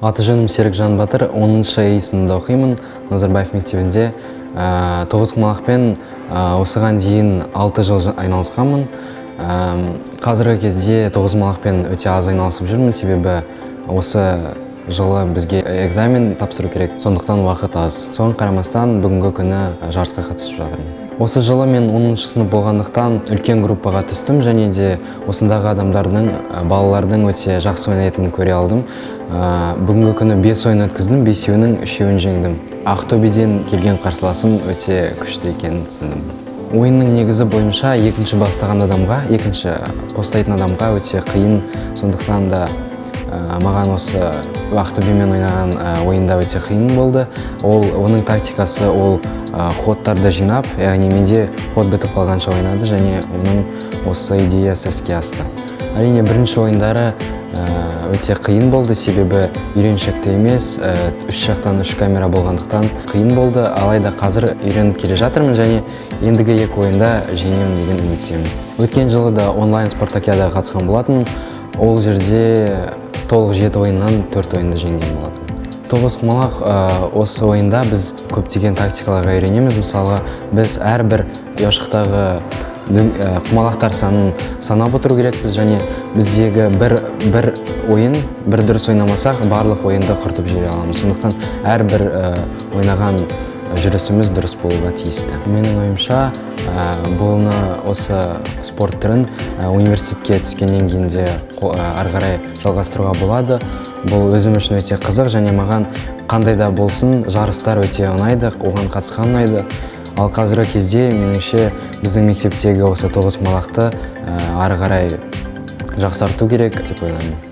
Аты-жөнім Серікжан Батыр, 10-шы сыныбында оқимын, Назарбаев мектебінде. Тоғызқұмалақпен осыған дейін 6 жыл айналысқанмын. Қазіргі кезде тоғызқұмалақпен өте аз айналысып жүрмін, себебі осы жылы бізге экзамен тапсыру керек, сондықтан уақыт аз. Соған қарамастан бүгінгі күні жарысқа қатысып жатырмын. Осы жылы мен 10-шы сынып болғандықтан үлкен группаға түстім, және де осындағы адамдардың, балалардың өте жақсы ойнайтынын көре алдым. Бүгінгі күні 5 ойын өткіздім, 5-інің 3-еуін жеңдім. Ақтөбеден келген қарсыласым өте күшті екенін түсіндім. Ойынның негізі бойынша екінші бастаған адамға, екінші қостайтын адамға өте қиын, сондықтан да маған осы Ақтөбемен ойнаған ойында өте қиын болды. Оның тактикасы ол ходтарды жинап, яғни менде ход бітіп қалғанша ойнады, және оның осы идеясы іске асты. Әрине, бірінші ойындары өте қиын болды, себебі үйреншікті емес, үш жақтан 3 камера болғандықтан қиын болды. Алайда қазір үйреніп келе жатырмын, және ендігі 2 ойында жеңемін деген үміттемін. Өткен жылы да онлайн спартакиадаға қатысқан болатын. Ол жерде толық 7 ойыннан 4 ойынды жеңген болатын. Тоғызқұмалақ осы ойында біз көптеген тактикаларға үйренеміз. Мысалға, біз әрбір ұяшықтағы құмалақтар санын санап отыру керекпіз, және біздегі бір ойын, бір дұрыс ойнамасақ, барлық ойынды құртып жібере аламыз. Сондықтан әрбір ойнаған жүрісіміз дұрыс болуға тиісті. Менің ойымша, бұны осы спорт түрін университетке түскеннен кейін де ары қарай жалғастыруға болады. Бұл өзім үшін өте қызық, және маған қандай да болсын жарыстар өте ұнайды, оған қатысқан ұнайды. Ал қазіргі кезде меніңше біздің мектептегі осы тоғызқұмалақты ары қарай жақсарту керек деп ойлаймын.